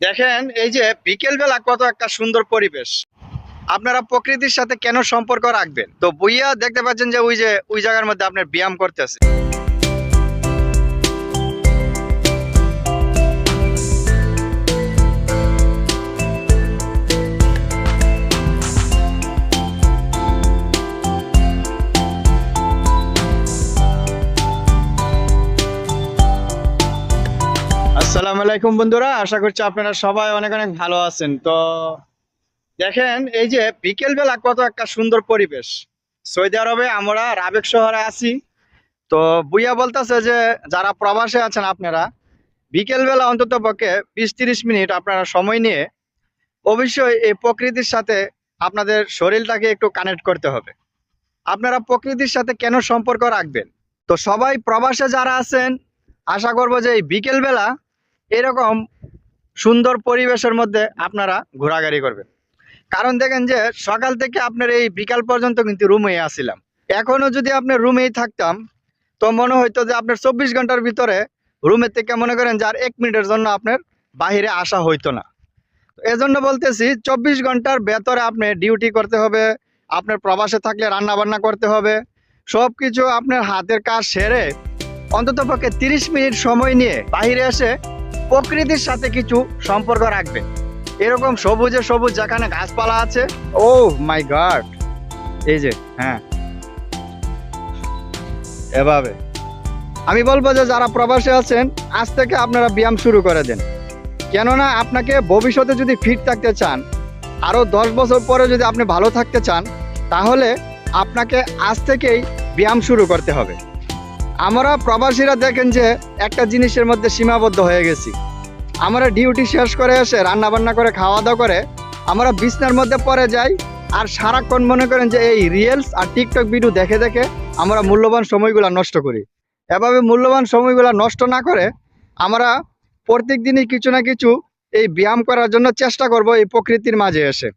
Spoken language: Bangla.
দেখেন এই যে বিকেল বেলা কত একটা সুন্দর পরিবেশ। আপনারা প্রকৃতির সাথে কেন সম্পর্ক রাখবেন? তো বুইয়া দেখতে পাচ্ছেন যে ওই জায়গার মধ্যে আপনার ব্যায়াম করতেছে। আসসালামু আলাইকুম বন্ধুরা, আশা করছি আপনারা সবাই অনেক অনেক ভালো আছেন। তো দেখেন এই যে বিকেল বেলা কত একটা সুন্দর পরিবেশ। সৌদি আরবে আমরা রাবেক শহরে আছি। তো বুইয়া বলতেছে যে যারা প্রবাসে আছেন আপনারা বিকেল বেলা অন্তত পক্ষে 20-30 মিনিট আপনারা সময় নিয়ে অবশ্যই এই প্রকৃতির সাথে আপনাদের শরীরটাকে একটু কানেক্ট করতে হবে। আপনারা প্রকৃতির সাথে কেন সম্পর্ক রাখবেন? তো সবাই প্রবাসে যারা আছেন আশা করব যে এই বিকেল বেলা এরকম সুন্দর পরিবেশের মধ্যে আপনারা ঘোরাঘুরি করবেন। কারণ দেখেন যে সকাল থেকে আপনার এই বিকাল পর্যন্ত কিন্তু রুমেই আসছিলাম। এখনো যদি আপনার রুমেই থাকতাম তো মনে হইতো যে আপনার 24 ঘন্টার ভিতরে রুমের থেকে মনে করেন যে আর 1 মিনিটের জন্য আপনার বাহিরে আসা হইতো না। তো এজন্য বলতেছি 24 ঘন্টার ভেতরে আপনি ডিউটি করতে হবে। আপনার প্রবাসে থাকলে রান্না বান্না করতে হবে, সব কিছু আপনার হাতের কাজ সেরে অন্তত পক্ষে 30 মিনিট সময় নিয়ে বাইরে এসে প্রকৃতির সাথে কিছু সম্পর্ক রাখবেন। এরকম সবুজে সবুজ যেখানে গাছপালা আছে, ও মাই গড, এই যে হ্যাঁ এভাবে আমি বলবো যে যারা প্রবাসে আছেন আজ থেকে আপনারা ব্যায়াম শুরু করে দেন। কেননা আপনাকে ভবিষ্যতে যদি ফিট থাকতে চান, আরও 10 বছর পরে যদি আপনি ভালো থাকতে চান, তাহলে আপনাকে আজ থেকেই ব্যায়াম শুরু করতে হবে। আমরা প্রবাসীরা দেখেন যে একটা জিনিসের মধ্যে সীমাবদ্ধ হয়ে গেছি। আমরা ডিউটি শেষ করে এসে রান্না বান্না করে খাওয়া দাওয়া করে আমরা বিছনার মধ্যে পড়ে যাই, আর সারাক্ষণ মনে করেন যে এই রিলস আর টিকটক ভিডিও দেখে দেখে আমরা মূল্যবান সময়গুলো নষ্ট করি। এভাবে মূল্যবান সময়গুলো নষ্ট না করে আমরা প্রত্যেক দিনই কিছু না কিছু এই ব্যায়াম করার জন্য চেষ্টা করব এই প্রকৃতির মাঝে এসে।